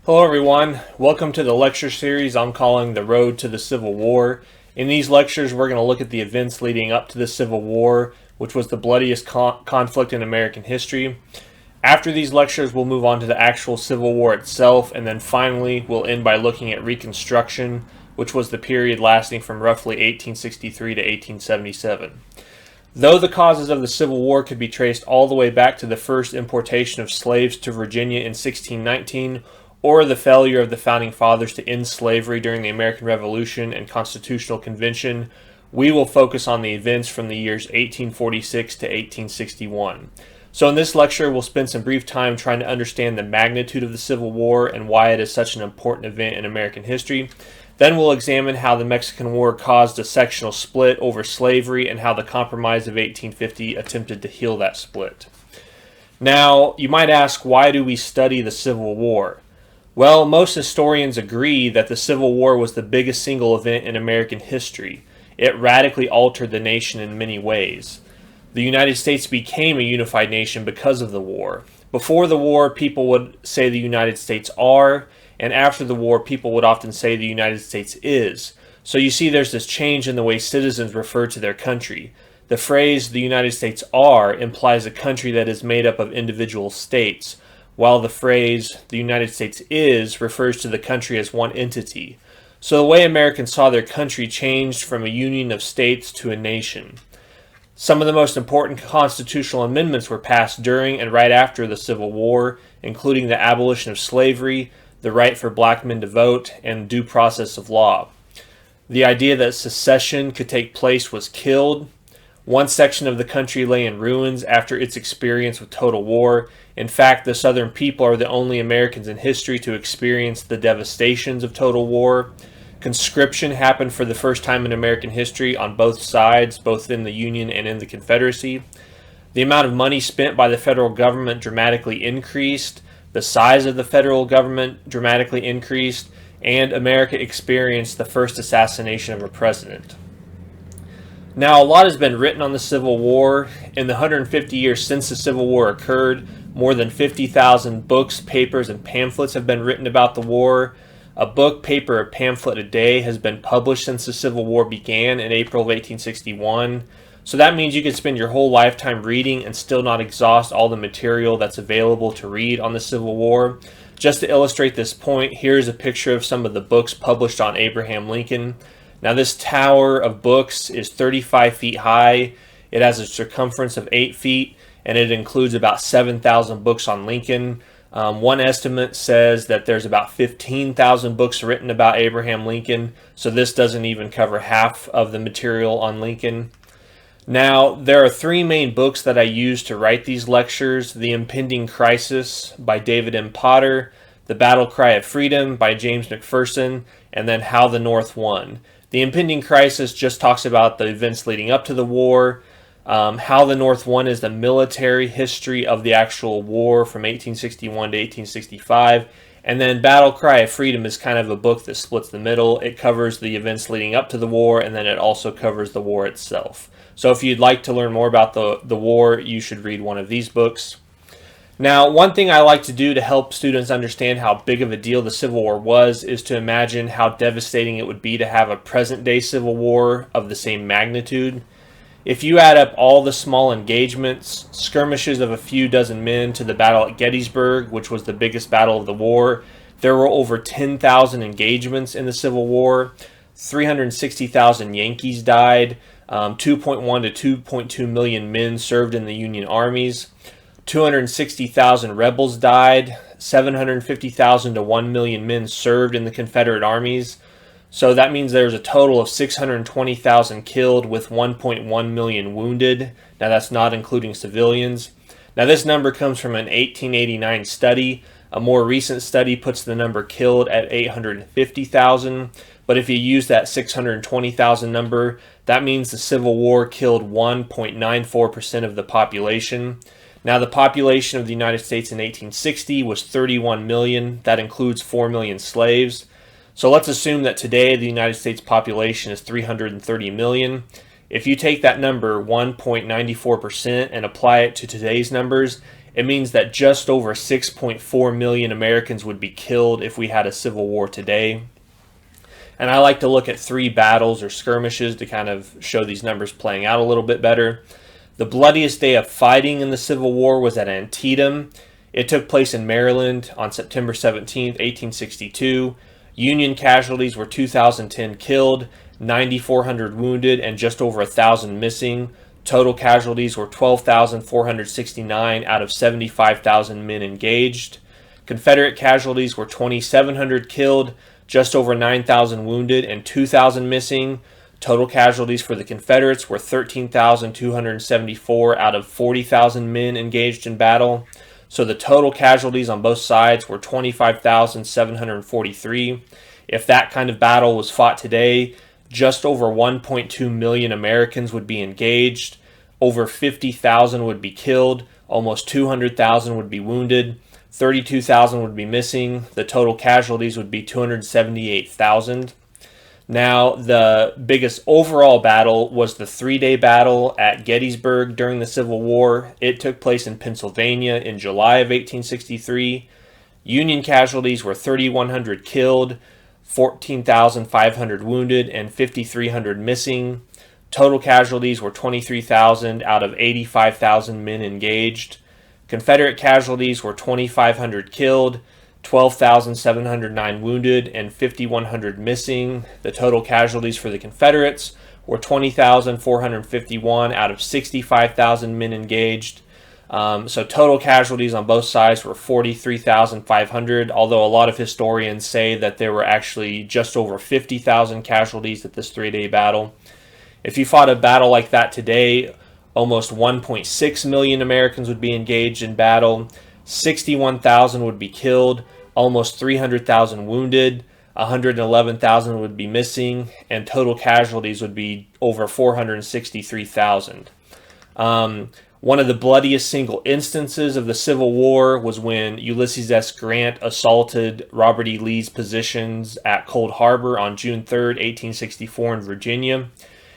Hello everyone, welcome to the lecture series I'm calling The Road to the Civil War. In these lectures we're going to look at the events leading up to the Civil War, which was the bloodiest conflict in American history. After these lectures we'll move on to the actual Civil War itself, and then finally we'll end by looking at Reconstruction, which was the period lasting from roughly 1863 to 1877. Though the causes of the Civil War could be traced all the way back to the first importation of slaves to Virginia in 1619, or the failure of the Founding Fathers to end slavery during the American Revolution and Constitutional Convention, we will focus on the events from the years 1846 to 1861. So in this lecture, we'll spend some brief time trying to understand the magnitude of the Civil War and why it is such an important event in American history. Then we'll examine how the Mexican War caused a sectional split over slavery and how the Compromise of 1850 attempted to heal that split. Now, you might ask, why do we study the Civil War? Well, most historians agree that the Civil War was the biggest single event in American history. It radically altered the nation in many ways. The United States became a unified nation because of the war. Before the war, people would say the United States are, and after the war, people would often say the United States is. So you see there's this change in the way citizens refer to their country. The phrase, the United States are, implies a country that is made up of individual states, while the phrase, the United States is, refers to the country as one entity. So the way Americans saw their country changed from a union of states to a nation. Some of the most important constitutional amendments were passed during and right after the Civil War, including the abolition of slavery, the right for black men to vote, and due process of law. The idea that secession could take place was killed. One section of the country lay in ruins after its experience with total war. In fact, the Southern people are the only Americans in history to experience the devastations of total war. Conscription happened for the first time in American history on both sides, both in the Union and in the Confederacy. The amount of money spent by the federal government dramatically increased. The size of the federal government dramatically increased. And America experienced the first assassination of a president. Now, a lot has been written on the Civil War. In the 150 years since the Civil War occurred, more than 50,000 books, papers, and pamphlets have been written about the war. A book, paper, or pamphlet a day has been published since the Civil War began in April of 1861. So that means you could spend your whole lifetime reading and still not exhaust all the material that's available to read on the Civil War. Just to illustrate this point, here's a picture of some of the books published on Abraham Lincoln. Now, this tower of books is 35 feet high. It has a circumference of 8 feet, and it includes about 7,000 books on Lincoln. One estimate says that there's about 15,000 books written about Abraham Lincoln, so this doesn't even cover half of the material on Lincoln. Now, there are three main books that I use to write these lectures: The Impending Crisis by David M. Potter, The Battle Cry of Freedom by James McPherson, and then How the North Won. The Impending Crisis just talks about the events leading up to the war. How the North Won is the military history of the actual war from 1861 to 1865. And then Battle Cry of Freedom is kind of a book that splits the middle. It covers the events leading up to the war, and then it also covers the war itself. So if you'd like to learn more about the war, you should read one of these books. Now, one thing I like to do to help students understand how big of a deal the Civil War was is to imagine how devastating it would be to have a present-day Civil War of the same magnitude. If you add up all the small engagements, skirmishes of a few dozen men to the battle at Gettysburg, which was the biggest battle of the war, there were over 10,000 engagements in the Civil War. 360,000 Yankees died. 2.1 to 2.2 million men served in the Union armies. 260,000 rebels died. 750,000 to 1 million men served in the Confederate armies. So that means there's a total of 620,000 killed with 1.1 million wounded. Now that's not including civilians. Now this number comes from an 1889 study. A more recent study puts the number killed at 850,000. But if you use that 620,000 number, that means the Civil War killed 1.94% of the population. Now, the population of the United States in 1860 was 31 million. That includes 4 million slaves. So let's assume that today the United States population is 330 million. If you take that number, 1.94%, and apply it to today's numbers, It means that just over 6.4 million Americans would be killed if we had a civil war today. And I like to look at 3 battles or skirmishes to kind of show these numbers playing out a little bit better. The bloodiest day of fighting in the Civil War was at Antietam. It took place in Maryland on September 17, 1862. Union casualties were 2,010 killed, 9,400 wounded, and just over 1,000 missing. Total casualties were 12,469 out of 75,000 men engaged. Confederate casualties were 2,700 killed, just over 9,000 wounded, and 2,000 missing. Total casualties for the Confederates were 13,274 out of 40,000 men engaged in battle. So the total casualties on both sides were 25,743. If that kind of battle was fought today, just over 1.2 million Americans would be engaged. Over 50,000 would be killed. Almost 200,000 would be wounded. 32,000 would be missing. The total casualties would be 278,000. Now, the biggest overall battle was the 3-day battle at Gettysburg during the Civil War. It took place in Pennsylvania in July of 1863. Union casualties were 3,100 killed, 14,500 wounded, and 5,300 missing. Total casualties were 23,000 out of 85,000 men engaged. Confederate casualties were 2,500 killed, 12,709 wounded, and 5,100 missing. The total casualties for the Confederates were 20,451 out of 65,000 men engaged. So total casualties on both sides were 43,500, although a lot of historians say that there were actually just over 50,000 casualties at this 3-day battle. If you fought a battle like that today, almost 1.6 million Americans would be engaged in battle. 61,000 would be killed, almost 300,000 wounded, 111,000 would be missing, and total casualties would be over 463,000. One of the bloodiest single instances of the Civil War was when Ulysses S. Grant assaulted Robert E. Lee's positions at Cold Harbor on June 3, 1864 in Virginia.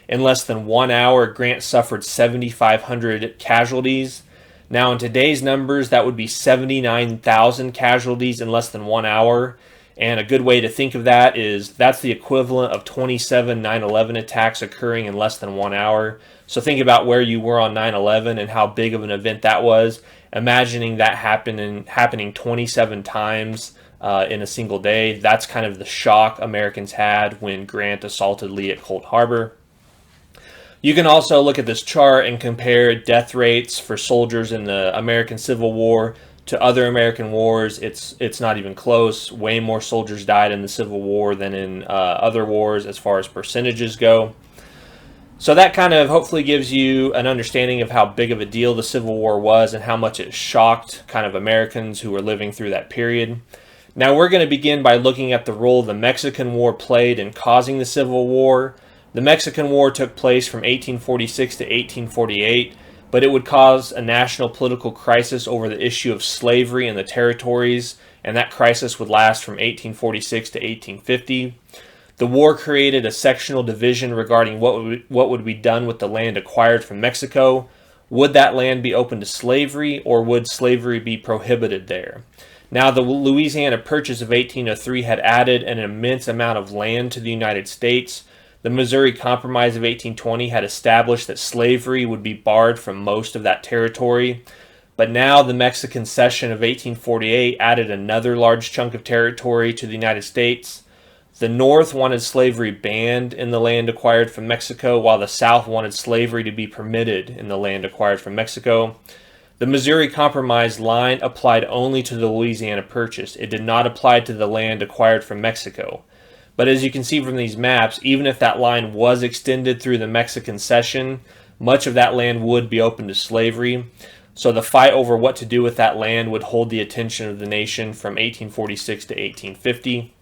In less than 1 hour, Grant suffered 7,500 casualties. Now, in today's numbers, that would be 79,000 casualties in less than 1 hour. And a good way to think of that is that's the equivalent of 27 9/11 attacks occurring in less than 1 hour. So think about where you were on 9/11 and how big of an event that was. Imagining that happening 27 times in a single day. That's kind of the shock Americans had when Grant assaulted Lee at Cold Harbor. You can also look at this chart and compare death rates for soldiers in the American Civil War to other American wars. It's not even close. Way more soldiers died in the Civil War than in other wars as far as percentages go. So that kind of hopefully gives you an understanding of how big of a deal the Civil War was and how much it shocked kind of Americans who were living through that period. Now we're going to begin by looking at the role the Mexican War played in causing the Civil War. The Mexican War took place from 1846 to 1848, but it would cause a national political crisis over the issue of slavery in the territories, and that crisis would last from 1846 to 1850. The war created a sectional division regarding what would be done with the land acquired from Mexico. Would that land be open to slavery, or would slavery be prohibited there? Now, the Louisiana Purchase of 1803 had added an immense amount of land to the United States. The Missouri Compromise of 1820 had established that slavery would be barred from most of that territory. But now the Mexican Cession of 1848 added another large chunk of territory to the United States. The North wanted slavery banned in the land acquired from Mexico, while the South wanted slavery to be permitted in the land acquired from Mexico. The Missouri Compromise line applied only to the Louisiana Purchase. It did not apply to the land acquired from Mexico. But as you can see from these maps, even if that line was extended through the Mexican Cession, much of that land would be open to slavery. So the fight over what to do with that land would hold the attention of the nation from 1846 to 1850.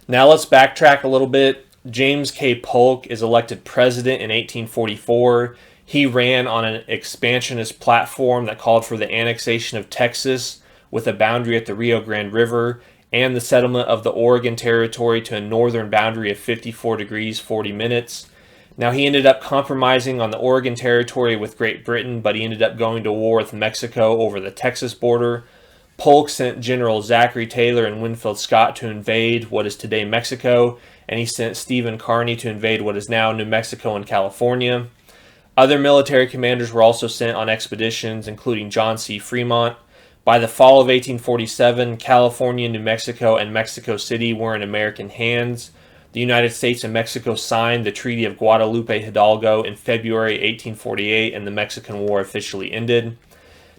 Now let's backtrack a little bit. James K. Polk is elected president in 1844. He ran on an expansionist platform that called for the annexation of Texas with a boundary at the Rio Grande River and the settlement of the Oregon Territory to a northern boundary of 54 degrees 40 minutes. Now, he ended up compromising on the Oregon Territory with Great Britain, but he ended up going to war with Mexico over the Texas border. Polk sent General Zachary Taylor and Winfield Scott to invade what is today Mexico, and he sent Stephen Kearny to invade what is now New Mexico and California. Other military commanders were also sent on expeditions, including John C. Fremont. By the fall of 1847, California, New Mexico, and Mexico City were in American hands. The United States and Mexico signed the Treaty of Guadalupe Hidalgo in February 1848, and the Mexican War officially ended.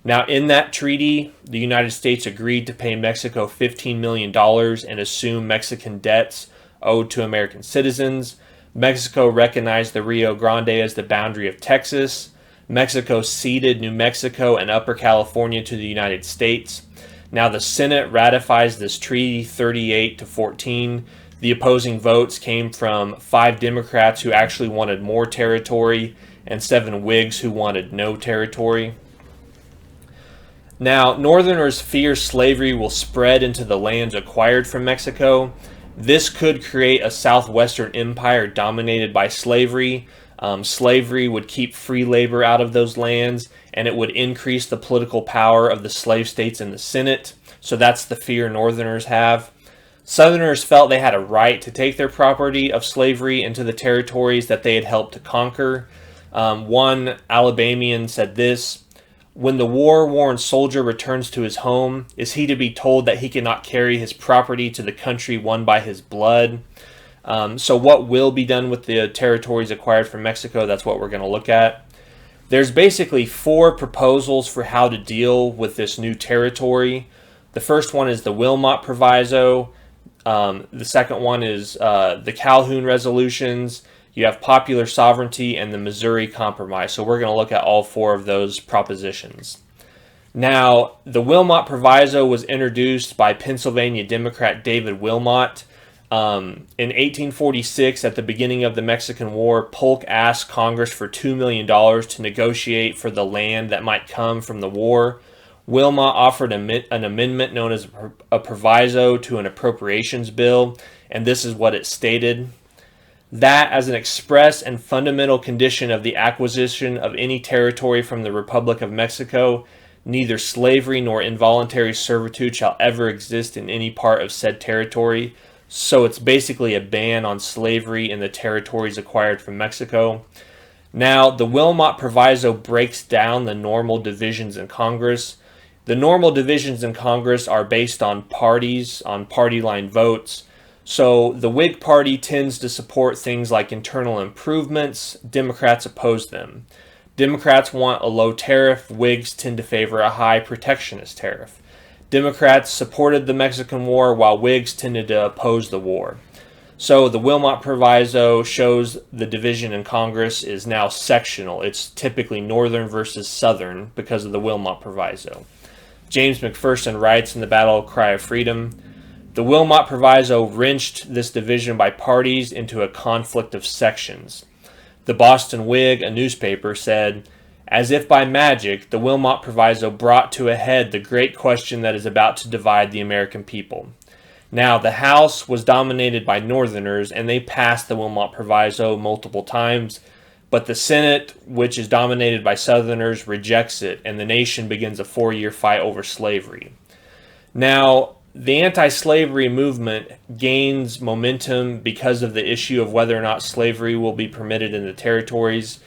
Now, in that treaty, the United States agreed to pay Mexico $15 million and assume Mexican debts owed to American citizens. Mexico recognized the Rio Grande as the boundary of Texas. Mexico ceded New Mexico and Upper California to the United States. Now, the Senate ratifies this treaty 38-14. The opposing votes came from 5 Democrats who actually wanted more territory and 7 Whigs who wanted no territory. Now, Northerners fear slavery will spread into the lands acquired from Mexico. This could create a southwestern empire dominated by slavery. Slavery would keep free labor out of those lands, and it would increase the political power of the slave states in the Senate. So that's the fear Northerners have. Southerners felt they had a right to take their property of slavery into the territories that they had helped to conquer. One Alabamian said this: "When the war-worn soldier returns to his home, is he to be told that he cannot carry his property to the country won by his blood?" So what will be done with the territories acquired from Mexico? That's what we're going to look at. There's basically 4 proposals for how to deal with this new territory. The first one is the Wilmot Proviso. The second one is the Calhoun Resolutions. You have popular sovereignty and the Missouri Compromise. So we're going to look at all 4 of those propositions. Now, the Wilmot Proviso was introduced by Pennsylvania Democrat David Wilmot. In 1846, at the beginning of the Mexican War, Polk asked Congress for $2 million to negotiate for the land that might come from the war. Wilmot offered an amendment known as a proviso to an appropriations bill, and this is what it stated: that as an express and fundamental condition of the acquisition of any territory from the Republic of Mexico, neither slavery nor involuntary servitude shall ever exist in any part of said territory. So it's basically a ban on slavery in the territories acquired from Mexico. Now, the Wilmot Proviso breaks down the normal divisions in Congress. The normal divisions in Congress are based on parties, on party line votes. So the Whig Party tends to support things like internal improvements. Democrats oppose them. Democrats want a low tariff. Whigs tend to favor a high protectionist tariff. Democrats supported the Mexican War, while Whigs tended to oppose the war. So the Wilmot Proviso shows the division in Congress is now sectional. It's typically Northern versus Southern because of the Wilmot Proviso. James McPherson writes in the Battle Cry of Freedom, "The Wilmot Proviso wrenched this division by parties into a conflict of sections." The Boston Whig, a newspaper, said, "As if by magic, the Wilmot Proviso brought to a head the great question that is about to divide the American people." Now, the House was dominated by Northerners, and they passed the Wilmot Proviso multiple times, but the Senate, which is dominated by Southerners, rejects it, and the nation begins a 4-year fight over slavery. Now, the anti-slavery movement gains momentum because of the issue of whether or not slavery will be permitted in the territories.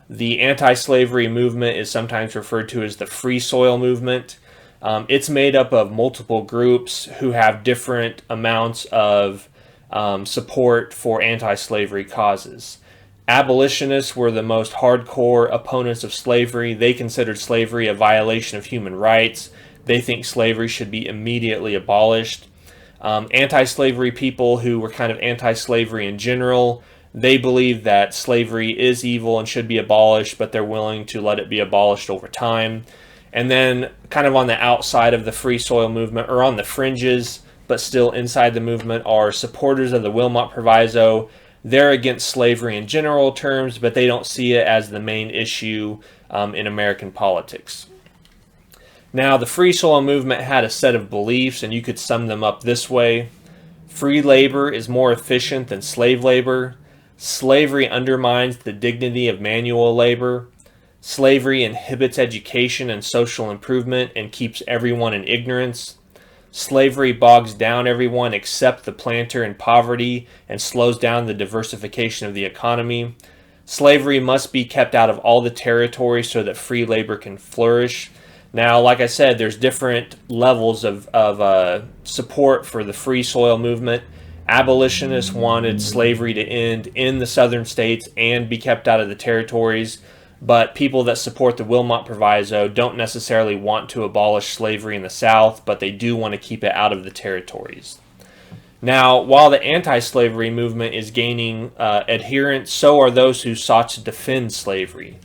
The anti-slavery movement is sometimes referred to as the Free Soil movement. It's made up of multiple groups who have different amounts of support for anti-slavery causes. Abolitionists were the most hardcore opponents of slavery. They considered slavery a violation of human rights. They think slavery should be immediately abolished. Anti-slavery people who were kind of anti-slavery in general, they believe that slavery is evil and should be abolished, but they're willing to let it be abolished over time. And then kind of on the outside of the Free Soil movement, or on the fringes, but still inside the movement, are supporters of the Wilmot Proviso. They're against slavery in general terms, but they don't see it as the main issue in American politics. Now, the Free Soil movement had a set of beliefs, and you could sum them up this way. Free labor is more efficient than slave labor. Slavery undermines the dignity of manual labor. Slavery inhibits education and social improvement and keeps everyone in ignorance. Slavery bogs down everyone except the planter in poverty and slows down the diversification of the economy. Slavery must be kept out of all the territories so that free labor can flourish. Now, like I said, there's different levels of support for the free soil movement. Abolitionists wanted slavery to end in the southern states and be kept out of the territories, but people that support the Wilmot Proviso don't necessarily want to abolish slavery in the South, but they do want to keep it out of the territories. Now, while the anti-slavery movement is gaining adherents, so are those who sought to defend slavery.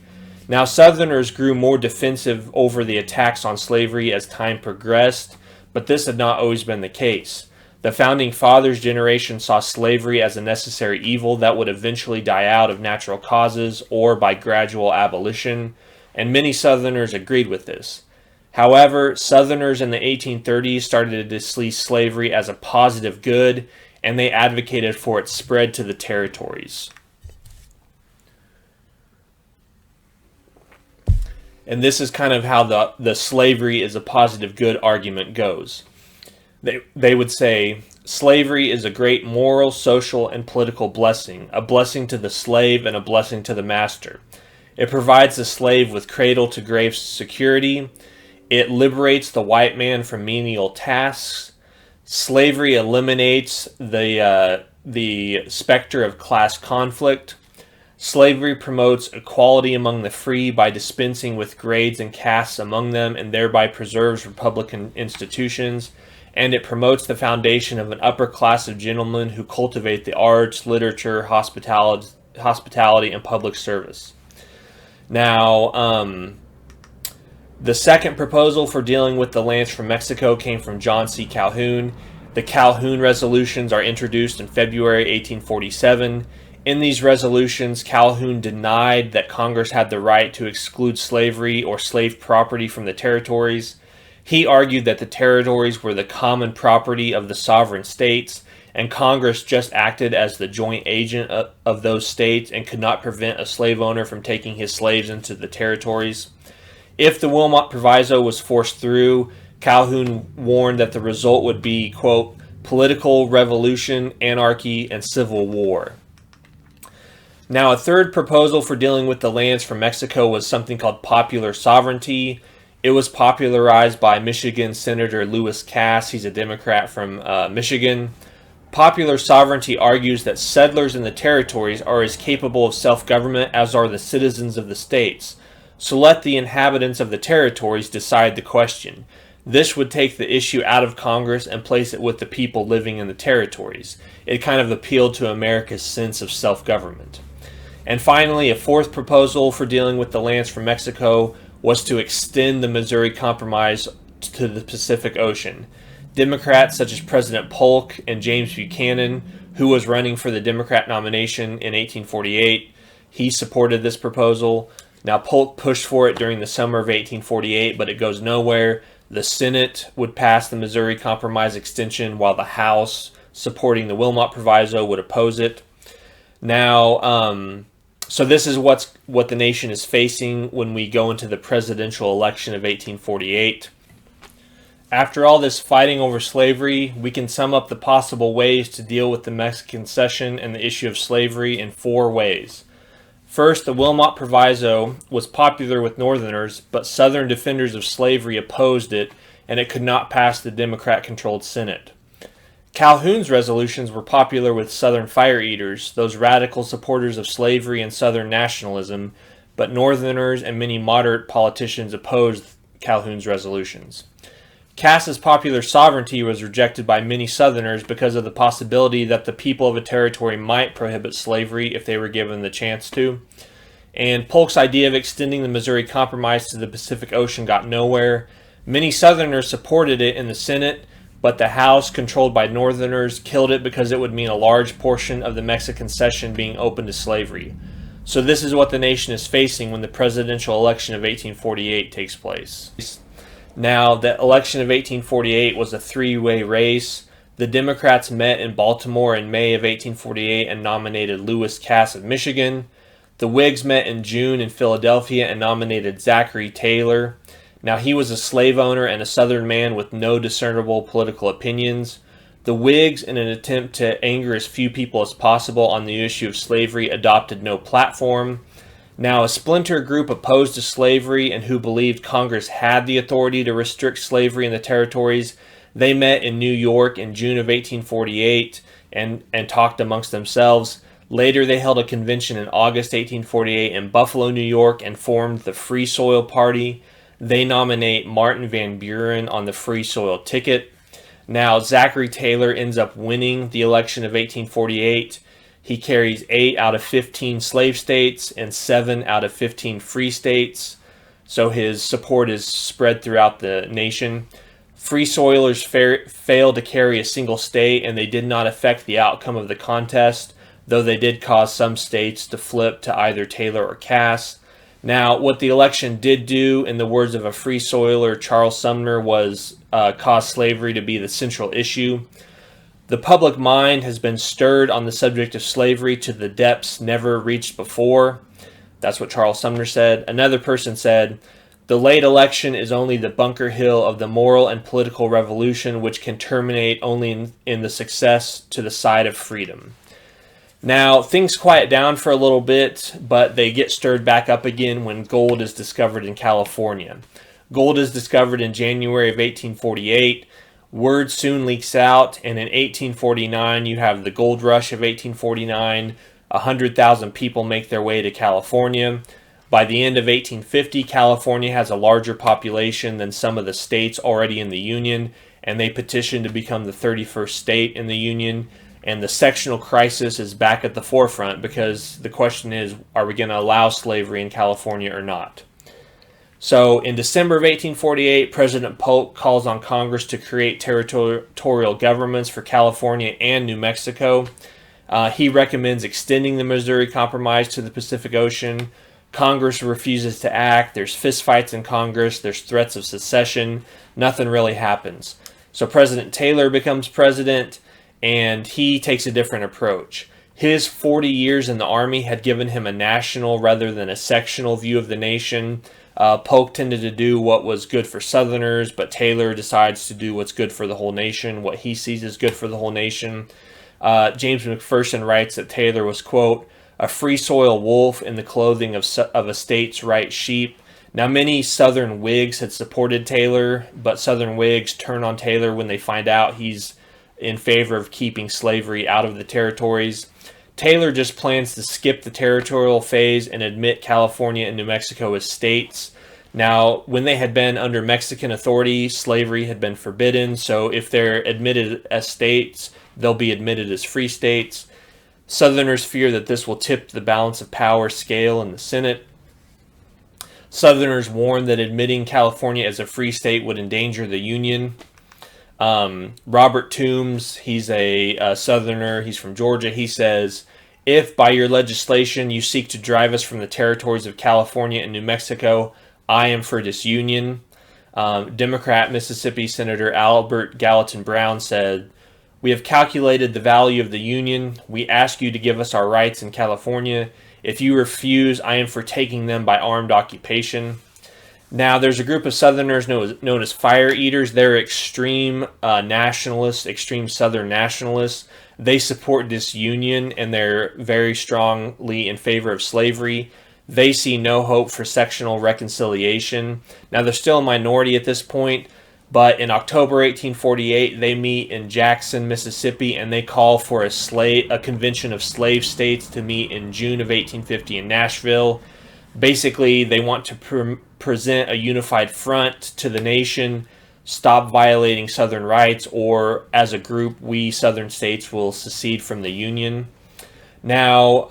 Now, Southerners grew more defensive over the attacks on slavery as time progressed, but this had not always been the case. The Founding Fathers generation saw slavery as a necessary evil that would eventually die out of natural causes or by gradual abolition, and many Southerners agreed with this. However, Southerners in the 1830s started to see slavery as a positive good, and they advocated for its spread to the territories. And this is kind of how the slavery is a positive good argument goes. They would say, slavery is a great moral, social, and political blessing, a blessing to the slave and a blessing to the master. It provides the slave with cradle-to-grave security. It liberates the white man from menial tasks. Slavery eliminates the specter of class conflict. Slavery promotes equality among the free by dispensing with grades and castes among them and thereby preserves republican institutions. And it promotes the foundation of an upper class of gentlemen who cultivate the arts, literature, hospitality, and public service. Now, the second proposal for dealing with the lands from Mexico came from John C. Calhoun. The Calhoun resolutions are introduced in February 1847. In these resolutions, Calhoun denied that Congress had the right to exclude slavery or slave property from the territories. He argued that the territories were the common property of the sovereign states, and Congress just acted as the joint agent of those states and could not prevent a slave owner from taking his slaves into the territories. If the Wilmot Proviso was forced through, Calhoun warned that the result would be, quote, political revolution, anarchy, and civil war. Now, a third proposal for dealing with the lands from Mexico was something called popular sovereignty. It was popularized by Michigan Senator Lewis Cass. He's a Democrat from Michigan. Popular sovereignty argues that settlers in the territories are as capable of self-government as are the citizens of the states. So let the inhabitants of the territories decide the question. This would take the issue out of Congress and place it with the people living in the territories. It kind of appealed to America's sense of self-government. And finally, a fourth proposal for dealing with the lands from Mexico was to extend the Missouri Compromise to the Pacific Ocean. Democrats such as President Polk and James Buchanan, who was running for the Democrat nomination in 1848, he supported this proposal. Now, Polk pushed for it during the summer of 1848, but it goes nowhere. The Senate would pass the Missouri Compromise extension, while the House, supporting the Wilmot Proviso, would oppose it. Now, so this is what the nation is facing when we go into the presidential election of 1848. After all this fighting over slavery, we can sum up the possible ways to deal with the Mexican cession and the issue of slavery in 4 ways. First, the Wilmot Proviso was popular with Northerners, but Southern defenders of slavery opposed it, and it could not pass the Democrat-controlled Senate. Calhoun's resolutions were popular with Southern fire-eaters, those radical supporters of slavery and Southern nationalism, but Northerners and many moderate politicians opposed Calhoun's resolutions. Cass's popular sovereignty was rejected by many Southerners because of the possibility that the people of a territory might prohibit slavery if they were given the chance to. And Polk's idea of extending the Missouri Compromise to the Pacific Ocean got nowhere. Many Southerners supported it in the Senate, but the House, controlled by Northerners, killed it because it would mean a large portion of the Mexican cession being open to slavery. So this is what the nation is facing when the presidential election of 1848 takes place. Now, the election of 1848 was a 3-way race. The Democrats met in Baltimore in May of 1848 and nominated Lewis Cass of Michigan. The Whigs met in June in Philadelphia and nominated Zachary Taylor. Now, he was a slave owner and a Southern man with no discernible political opinions. The Whigs, in an attempt to anger as few people as possible on the issue of slavery, adopted no platform. Now, a splinter group opposed to slavery and who believed Congress had the authority to restrict slavery in the territories, they met in New York in June of 1848 and talked amongst themselves. Later, they held a convention in August 1848 in Buffalo, New York, and formed the Free Soil Party. They nominate Martin Van Buren on the Free Soil ticket. Now, Zachary Taylor ends up winning the election of 1848. He carries 8 out of 15 slave states and 7 out of 15 free states. So his support is spread throughout the nation. Free Soilers failed to carry a single state, and they did not affect the outcome of the contest, though they did cause some states to flip to either Taylor or Cass. Now, what the election did do, in the words of a Free Soiler, Charles Sumner, was cause slavery to be the central issue. The public mind has been stirred on the subject of slavery to the depths never reached before. That's what Charles Sumner said. Another person said, the late election is only the Bunker Hill of the moral and political revolution, which can terminate only in the success to the side of freedom. Now, things quiet down for a little bit, but they get stirred back up again when gold is discovered in California. Gold is discovered in January of 1848. Word soon leaks out, and in 1849, you have the gold rush of 1849. 100,000 people make their way to California. By the end of 1850, California has a larger population than some of the states already in the Union, and they petition to become the 31st state in the Union. And the sectional crisis is back at the forefront because the question is, are we going to allow slavery in California or not? So in December of 1848, President Polk calls on Congress to create territorial governments for California and New Mexico. He recommends extending the Missouri Compromise to the Pacific Ocean. Congress refuses to act. There's fistfights in Congress. There's threats of secession. Nothing really happens. So President Taylor becomes president, and he takes a different approach. His 40 years in the Army had given him a national rather than a sectional view of the nation. Polk tended to do what was good for Southerners, but Taylor decides to do what's good for the whole nation, what he sees as good for the whole nation. James McPherson writes that Taylor was, quote, a free soil wolf in the clothing of a state's right sheep. Now, many Southern Whigs had supported Taylor, but Southern Whigs turn on Taylor when they find out he's in favor of keeping slavery out of the territories. Taylor just plans to skip the territorial phase and admit California and New Mexico as states. Now, when they had been under Mexican authority, slavery had been forbidden, so if they're admitted as states, they'll be admitted as free states. Southerners fear that this will tip the balance of power scale in the Senate. Southerners warn that admitting California as a free state would endanger the Union. Robert Toombs, he's a Southerner, he's from Georgia, he says, if by your legislation you seek to drive us from the territories of California and New Mexico, I am for disunion. Democrat Mississippi Senator Albert Gallatin Brown said, we have calculated the value of the Union. We ask you to give us our rights in California. If you refuse, I am for taking them by armed occupation. Now, there's a group of Southerners known as fire eaters. They're extreme nationalists, extreme Southern nationalists. They support disunion, and they're very strongly in favor of slavery. They see no hope for sectional reconciliation. Now, they're still a minority at this point, but in October 1848, they meet in Jackson, Mississippi, and they call for a convention of slave states to meet in June of 1850 in Nashville. Basically, they want to present a unified front to the nation, stop violating Southern rights, or as a group, we Southern states will secede from the Union. Now,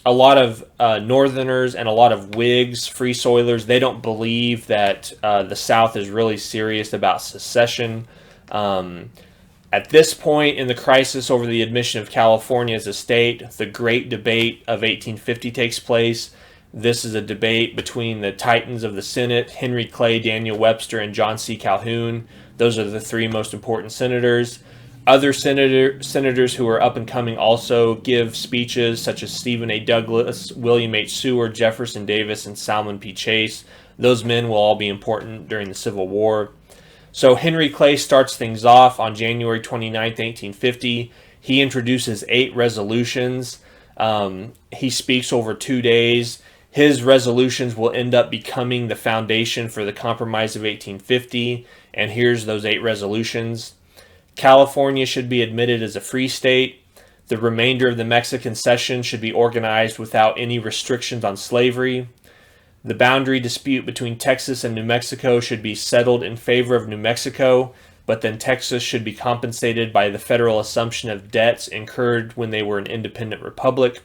a lot of Northerners and a lot of Whigs, Free Soilers, they don't believe that the South is really serious about secession. At this point in the crisis over the admission of California as a state, the Great Debate of 1850 takes place. This is a debate between the titans of the Senate, Henry Clay, Daniel Webster, and John C. Calhoun. Those are the three most important senators. Other senators who are up and coming also give speeches, such as Stephen A. Douglas, William H. Seward, Jefferson Davis, and Salmon P. Chase. Those men will all be important during the Civil War. So Henry Clay starts things off on January 29th, 1850. He introduces 8 resolutions. He speaks over 2 days. His resolutions will end up becoming the foundation for the Compromise of 1850. And here's those 8 resolutions. California should be admitted as a free state. The remainder of the Mexican cession should be organized without any restrictions on slavery. The boundary dispute between Texas and New Mexico should be settled in favor of New Mexico, but then Texas should be compensated by the federal assumption of debts incurred when they were an independent republic.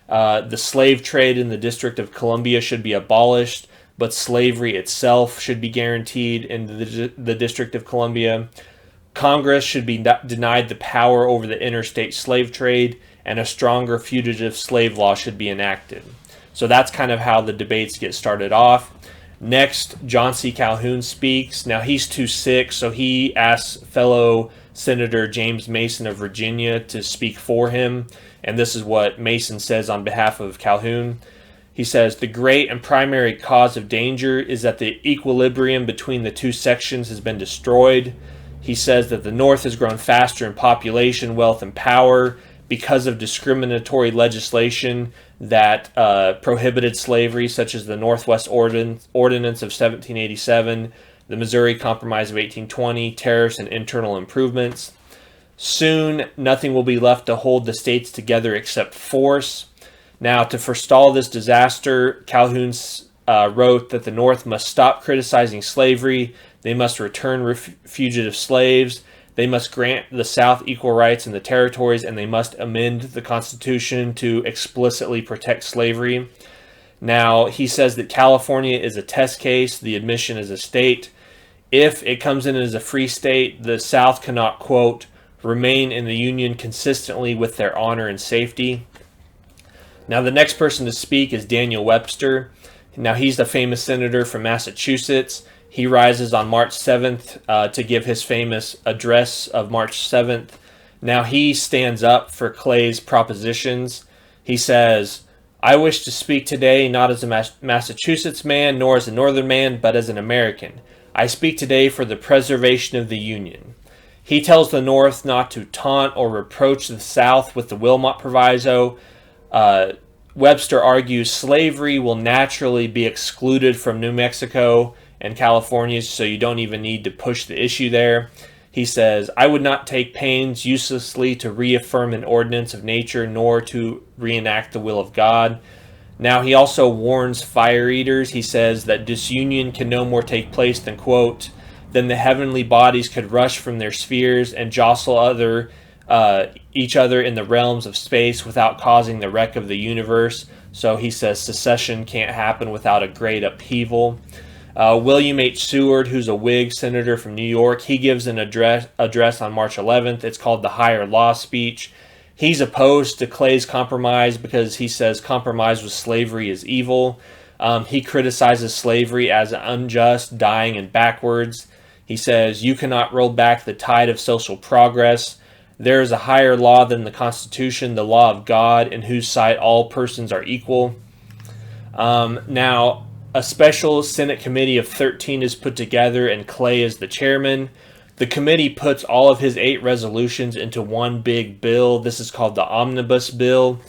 The slave trade in the District of Columbia should be abolished, but slavery itself should be guaranteed in the District of Columbia. Congress should be denied the power over the interstate slave trade, and a stronger fugitive slave law should be enacted. So that's kind of how the debates get started off. Next, John C. Calhoun speaks. Now, he's too sick, so he asks fellow Senator James Mason of Virginia to speak for him. And this is what Mason says on behalf of Calhoun. He says, "The great and primary cause of danger is that the equilibrium between the two sections has been destroyed." He says that the North has grown faster in population, wealth, and power because of discriminatory legislation that prohibited slavery, such as the Northwest Ordinance of 1787, the Missouri Compromise of 1820, tariffs, and internal improvements. Soon, nothing will be left to hold the states together except force. Now, to forestall this disaster, Calhoun wrote that the North must stop criticizing slavery, they must return fugitive slaves, they must grant the South equal rights in the territories, and they must amend the Constitution to explicitly protect slavery. Now, he says that California is a test case, the admission is a state. If it comes in as a free state, the South cannot, quote, remain in the Union consistently with their honor and safety. Now, the next person to speak is Daniel Webster. Now, he's the famous senator from Massachusetts. He rises on March 7th to give his famous address of March 7th. Now, he stands up for Clay's propositions. He says, "I wish to speak today not as a Massachusetts man nor as a Northern man, but as an American. I speak today for the preservation of the Union." He tells the North not to taunt or reproach the South with the Wilmot Proviso. Webster argues slavery will naturally be excluded from New Mexico and California, so you don't even need to push the issue there. He says, "I would not take pains uselessly to reaffirm an ordinance of nature, nor to reenact the will of God." Now, he also warns fire eaters. He says that disunion can no more take place than, quote, "than the heavenly bodies could rush from their spheres and jostle each other in the realms of space without causing the wreck of the universe." So he says secession can't happen without a great upheaval. William H. Seward, who's a Whig senator from New York, he gives an address on March 11th. It's called the Higher Law Speech. He's opposed to Clay's compromise because he says compromise with slavery is evil. He criticizes slavery as unjust, dying, and backwards. He says, "You cannot roll back the tide of social progress. There is a higher law than the Constitution, the law of God, in whose sight all persons are equal." Now, a special Senate committee of 13 is put together, and Clay is the chairman. The committee puts all of his 8 resolutions into one big bill. This is called the Omnibus Bill.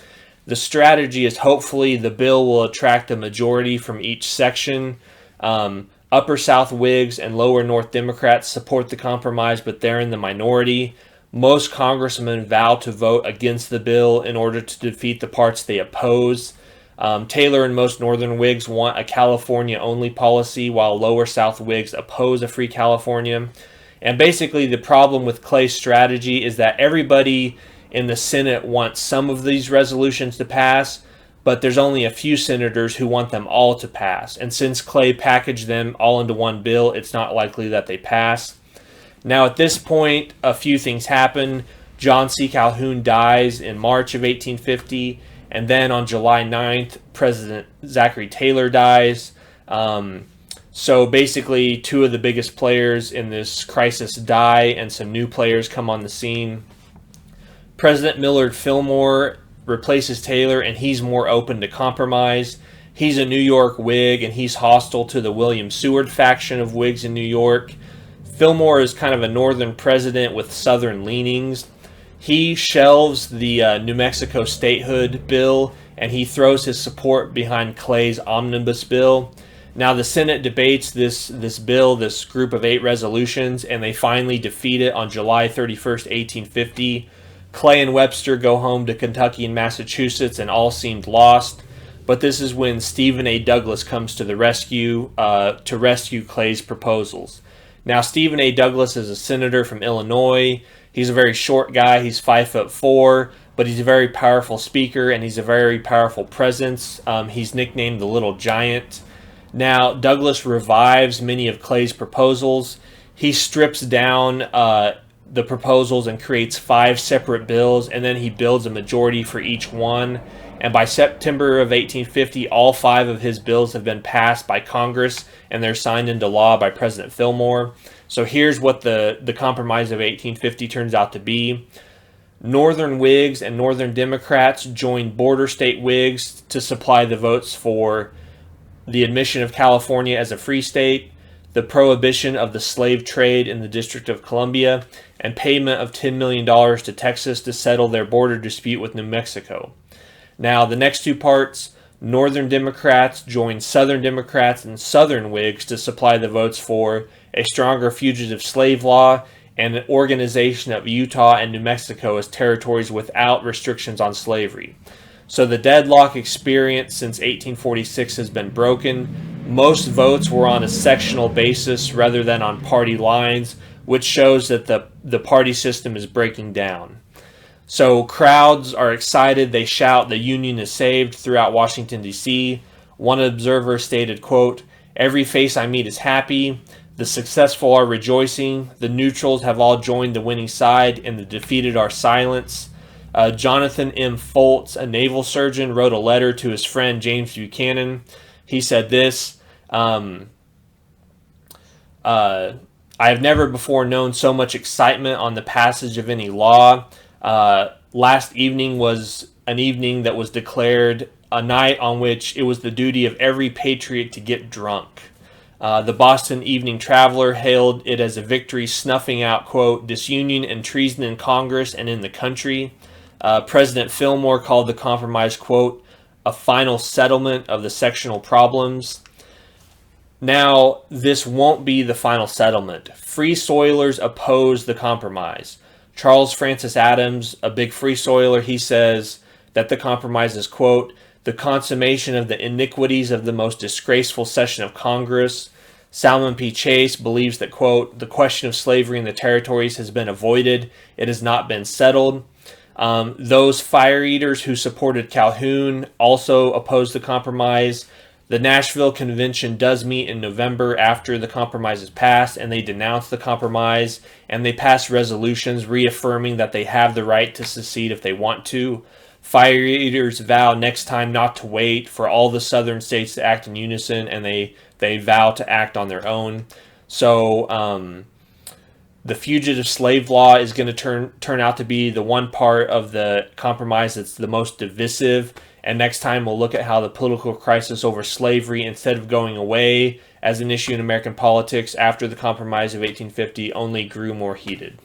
The strategy is hopefully the bill will attract a majority from each section. Upper South Whigs and Lower North Democrats support the compromise, but they're in the minority. Most congressmen vow to vote against the bill in order to defeat the parts they oppose. Taylor and most Northern Whigs want a California-only policy, while Lower South Whigs oppose a free California. And basically, the problem with Clay's strategy is that everybody in the Senate wants some of these resolutions to pass, but there's only a few senators who want them all to pass. And since Clay packaged them all into one bill, it's not likely that they pass. Now, at this point, a few things happen. John C. Calhoun dies in March of 1850. And then on July 9th, President Zachary Taylor dies. So basically, two of the biggest players in this crisis die, and some new players come on the scene. President Millard Fillmore replaces Taylor, and he's more open to compromise. He's a New York Whig, and he's hostile to the William Seward faction of Whigs in New York. Fillmore is kind of a northern president with southern leanings. He shelves the New Mexico statehood bill, and he throws his support behind Clay's omnibus bill. Now the Senate debates this bill, this group of 8 resolutions, and they finally defeat it on July 31st, 1850. Clay and Webster go home to Kentucky and Massachusetts, and all seemed lost. But this is when Stephen A. Douglas comes to the rescue to rescue Clay's proposals. Now Stephen A. Douglas is a senator from Illinois. He's a very short guy. He's 5'4", but he's a very powerful speaker, and he's a very powerful presence. He's nicknamed the Little Giant. Now, Douglas revives many of Clay's proposals. He strips down the proposals and creates 5 separate bills, and then he builds a majority for each one. And by September of 1850, all 5 of his bills have been passed by Congress, and they're signed into law by President Fillmore. So here's what the Compromise of 1850 turns out to be. Northern Whigs and Northern Democrats joined border state Whigs to supply the votes for the admission of California as a free state, the prohibition of the slave trade in the District of Columbia, and payment of $10 million to Texas to settle their border dispute with New Mexico. Now, the next 2 parts, Northern Democrats joined Southern Democrats and Southern Whigs to supply the votes for a stronger fugitive slave law and an organization of Utah and New Mexico as territories without restrictions on slavery. So the deadlock experience since 1846 has been broken. Most votes were on a sectional basis rather than on party lines, which shows that the party system is breaking down. So crowds are excited. They shout, "The Union is saved," throughout Washington, D.C. One observer stated, quote, "Every face I meet is happy. The successful are rejoicing. The neutrals have all joined the winning side, and the defeated are silenced." Jonathan M. Foltz, a naval surgeon, wrote a letter to his friend James Buchanan. He said this, I have never before known so much excitement on the passage of any law. Last evening was an evening that was declared a night on which it was the duty of every patriot to get drunk. The Boston Evening Traveler hailed it as a victory, snuffing out, quote, "disunion and treason in Congress and in the country." President Fillmore called the compromise, quote, "a final settlement of the sectional problems." Now, this won't be the final settlement. Free Soilers oppose the compromise. Charles Francis Adams, a big Free Soiler, he says that the compromise is, quote, "the consummation of the iniquities of the most disgraceful session of Congress." Salmon P. Chase believes that, quote, "the question of slavery in the territories has been avoided. It has not been settled." Those fire eaters who supported Calhoun also opposed the compromise. The Nashville Convention does meet in November after the compromise is passed, and they denounce the compromise, and they pass resolutions reaffirming that they have the right to secede if they want to. Fire eaters vow next time not to wait for all the southern states to act in unison, and they vow to act on their own. So the fugitive slave law is going to turn out to be the one part of the compromise that's the most divisive. And next time we'll look at how the political crisis over slavery, instead of going away as an issue in American politics after the Compromise of 1850, only grew more heated.